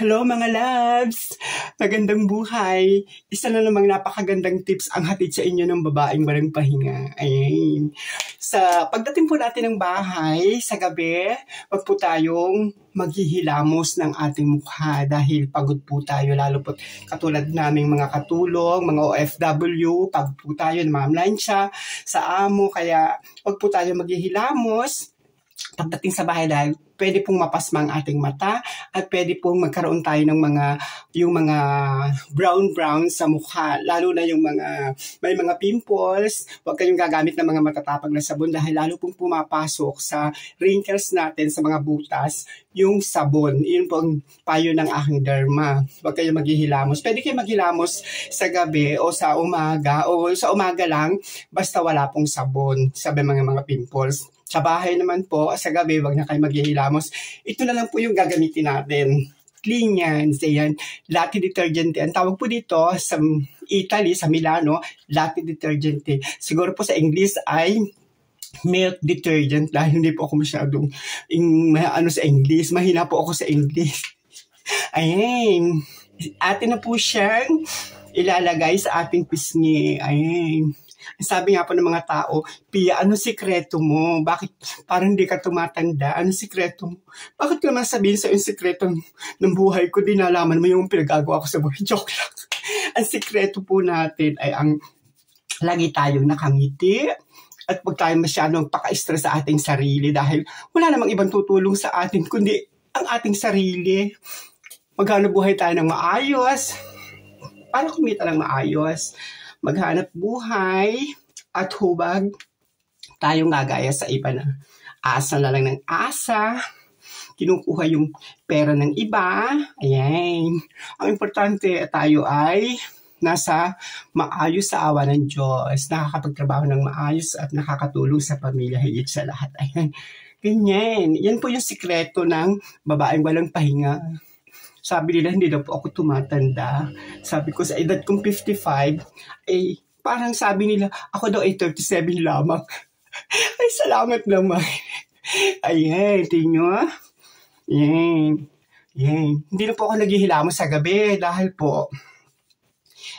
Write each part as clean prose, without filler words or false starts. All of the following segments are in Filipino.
Hello mga loves! Magandang buhay! Isa na namang napakagandang tips ang hatid sa inyo ng babaeng walang pahinga. Ayan. Sa pagdating po natin ng bahay, sa gabi, wag po tayong maghihilamos ng ating mukha dahil pagod po tayo. Lalo po katulad naming mga katulong, mga OFW, pagod po tayo, namamlansya sa amo. Kaya wag po tayo maghihilamos pagdating sa bahay dahil pwede pong mapasma ang ating mata at pwede pong magkaroon tayo ng yung mga brown sa mukha, lalo na yung may mga pimples. Huwag kayong gagamit ng mga matatapang na sabon dahil lalo pong pumapasok sa wrinkles natin, sa mga butas, yung sabon. Yun po ang payo ng aking derma. Huwag kayong maghihilamos. Pwede kayong maghilamos sa gabi o sa umaga lang, basta wala pong sabon sa mga pimples. Sa bahay naman po, sa gabi, wag na kayo maghihilamos. Ito na lang po yung gagamitin natin. Clean yan. Yan. Latte detergente. Ang tawag po dito sa Italy, sa Milano, latte detergente. Siguro po sa English ay milk detergent dahil hindi po ako masyadong sa English. Mahina po ako sa English. Ayan. Atin na po siyang ilalagay sa ating pisngi. Ayan. Sabi nga po ng mga tao, Pia, ano sikreto mo? Bakit parang hindi ka tumatanda? Ano sikreto mo? Bakit ko naman sabihin sa yung sikreto ng buhay ko? Di nalaman mo yung pinagagawa ko sa buhay. Joke lang. Ang sikreto po natin ay ang lagi tayong nakangiti at huwag tayong masyadong paka-stress sa ating sarili dahil wala namang ibang tutulong sa atin kundi ang ating sarili. Maghanap buhay tayo ng maayos para kumita ng maayos. Maghanap buhay at hubag tayong gagaya sa iba na asa na lang ng asa, kinukuha yung pera ng iba. Ayan. Ang importante tayo ay nasa maayos sa awa ng Diyos, nakakapagtrabaho ng maayos at nakakatulong sa pamilya higit sa lahat. Ayan. Ganyan. Yan po yung sikreto ng babaeng walang pahinga. Sabi nila, hindi daw po ako tumatanda. Sabi ko, sa edad kong 55, parang sabi nila, ako daw ay 37 lamang. Ay, salamat naman. Ayan, tingnan. Ayan. Ayan. Hindi na po ako naghihilamos sa gabi dahil po,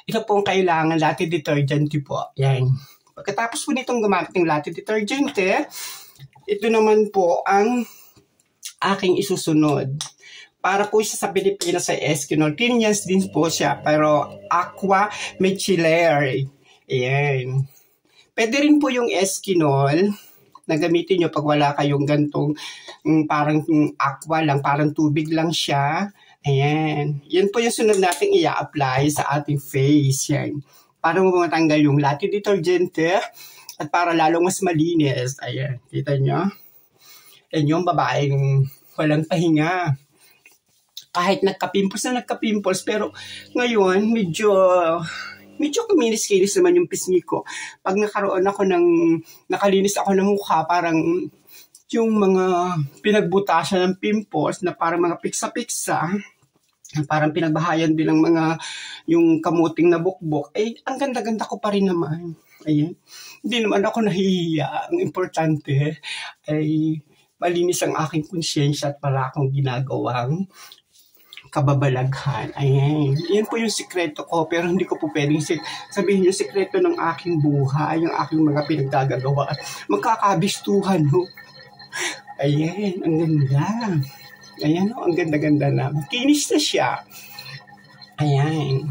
ito po ang kailangan, latte detergent po. Ayan. Pagkatapos po nitong gumamit ng latte detergent, ito naman po ang aking isusunod. Para po siya sa Pilipinas sa Eskinol. Cleanliness din po siya, pero aqua micellar. Ayan. Pwede rin po yung Eskinol na gamitin nyo pag wala kayong gantong parang aqua lang, parang tubig lang siya. Ayan. Yan po yung sunod natin i-apply sa ating face. Yan. Para matanggal yung latte detergent at para lalong mas malinis. Ayan. Kita nyo? Yan yung babaeng walang pahinga. Kahit nagka-pimples, pero ngayon, medyo kuminis-kinis naman yung pisngi ko. Pag nakalinis ako ng mukha, parang yung mga pinagbutasan ng pimples na parang mga piksa-piksa, parang pinagbahayan din ng yung kamuting na bukbok, ang ganda-ganda ko pa rin naman. Ayan. Hindi naman ako nahihiya. Ang importante ay malinis ang aking konsyensya at wala akong ginagawang kababalaghan. Ayan. Yan po yung sikreto ko, pero hindi ko po pwedeng sabihin yung sikreto ng aking buhay, yung aking mga pinagdagagawa. Magkakabistuhan, no? Ayan, ang ganda. Ayan, no? Ang ganda-ganda na. Kinis na siya. Ayan.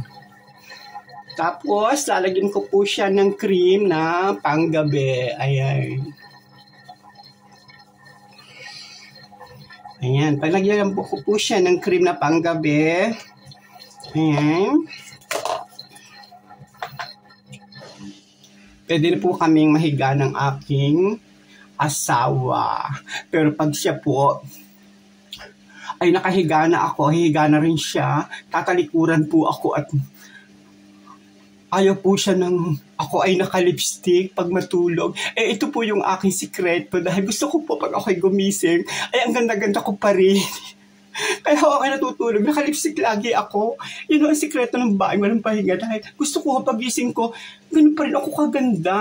Tapos, lalagyan ko po siya ng cream na panggabi. Ayan. Ayan, palagyan po siya ng cream na panggabi. Ayan. Pwede na po kaming mahiga ng aking asawa. Pero pag siya po ay nakahiga na ako, hihiga na rin siya, tatalikuran po ako at ayaw po siya ako ay naka-lipstick pag matulog. Ito po yung aking sikreto dahil gusto ko po pag ako'y gumising, ang ganda-ganda ko pa rin. Kaya ako ay natutulog, naka-lipstick lagi ako. Yun ang sikreto ng babaeng walang pahinga dahil gusto ko pag gising ko, ganun pa rin ako kaganda.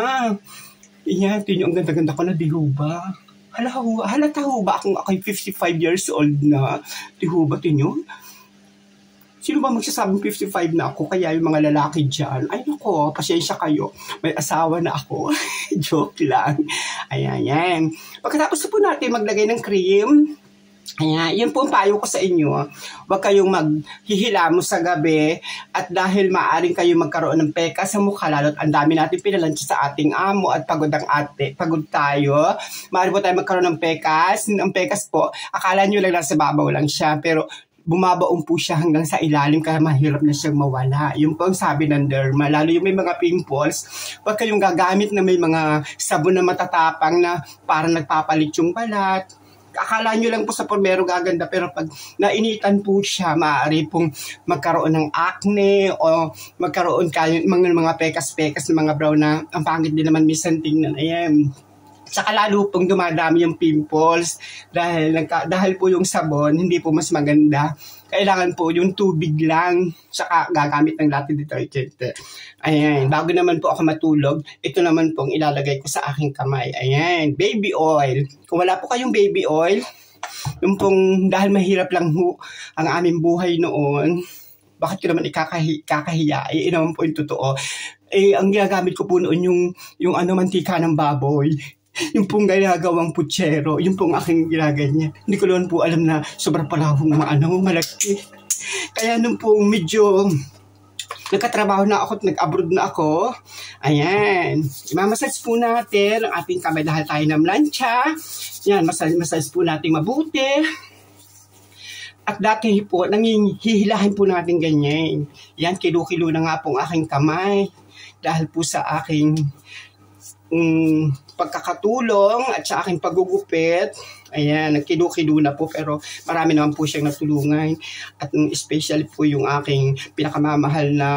Yan, ang ganda-ganda ko na dihuba. Halata ho ba ako'y 55 years old na? Dihuba, tinyo? Sino ba magsasabing 55 na ako? Kaya yung mga lalaki dyan, ay nako, pasensya kayo. May asawa na ako. Joke lang. Ayan, yan. Pagkatapos po natin maglagay ng cream, ayan, yun po ang payo ko sa inyo. Huwag kayong maghihilamos sa gabi at dahil maaring kayo magkaroon ng peka sa mukha, lalo't ang dami natin pinalansya sa ating amo at pagod tayo. Maaari po tayo magkaroon ng pekas. Ang pekas po, akala nyo lang nasa babaw lang siya, pero bumabaon po siya hanggang sa ilalim kaya mahirap na siyang mawala. Yun po ang sabi ng derma. Lalo yung may mga pimples, huwag kayong gagamit na may mga sabon na matatapang na parang nagpapalit yung balat. Akala nyo lang po sa pormero gaganda, pero pag nainitan po siya, maaari pong magkaroon ng acne o magkaroon kayo mga pekas-pekas na mga brown na ang pangit din naman minsan tingnan. Ayan. Saka lalo pong dumadami yung pimples dahil po yung sabon, hindi po mas maganda. Kailangan po yung tubig lang, saka gagamit ng latte detergent. Ayan, bago naman po ako matulog, ito naman pong ilalagay ko sa aking kamay. Ayan, baby oil. Kung wala po kayong baby oil, yung pong dahil mahirap lang ho ang aming buhay noon, bakit ko naman ikakahiya? Yun naman po yung totoo. Ang ginagamit ko po noon yung mantika ng baboy. Yung pong ginagawang putsero, yung pong aking ginaganyan. Hindi ko naman po alam na sobrang palahong malaki. Kaya nung pong medyo nagkatrabaho na ako at nag-abroad na ako, ayan, imamassage po natin ang ating kamay dahil tayo ng lansya. Yan, massage po natin mabuti. At dati po, hihilahin po natin ganyan. Yan, kilo-kilo na nga pong aking kamay. Dahil po sa aking pagkakatulong at sa aking paggugupit. Ayan, nagkilo-kilo na po pero marami naman po siyang natulungan. At especially po yung aking pinakamamahal na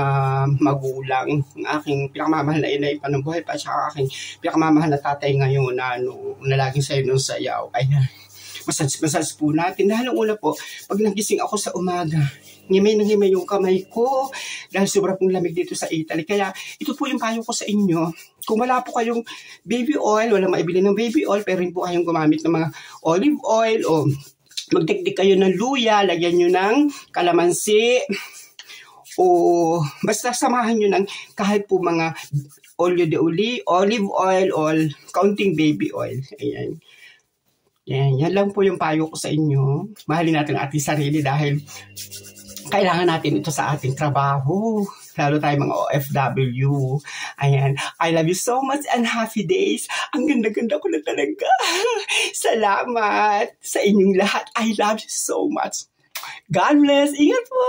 magulang, yung aking pinakamamahal na inay panubuhay pa, at saka aking pinakamamahal na tatay ngayon na laging sayo nung sayaw. Ayan, massage po natin. Dahil ang una po, pag nagising ako sa umaga, ngimay yung kamay ko dahil sobrang pong lamig dito sa Italy. Kaya ito po yung payo ko sa inyo. Kung wala po kayong baby oil, wala maibili ng baby oil, pero rin po kayong gumamit ng mga olive oil o magdikdik kayo ng luya, lagyan nyo ng kalamansi o basta samahan nyo ng kahit po mga olio de olive oil o kaunting baby oil. Ayan. Yan lang po yung payo ko sa inyo. Mahalin natin ang ating sarili dahil kailangan natin ito sa ating trabaho. Lalo tayo mga OFW. Ayan. I love you so much and happy days. Ang ganda-ganda ko na talaga. Salamat sa inyong lahat. I love you so much. God bless. Ingat po.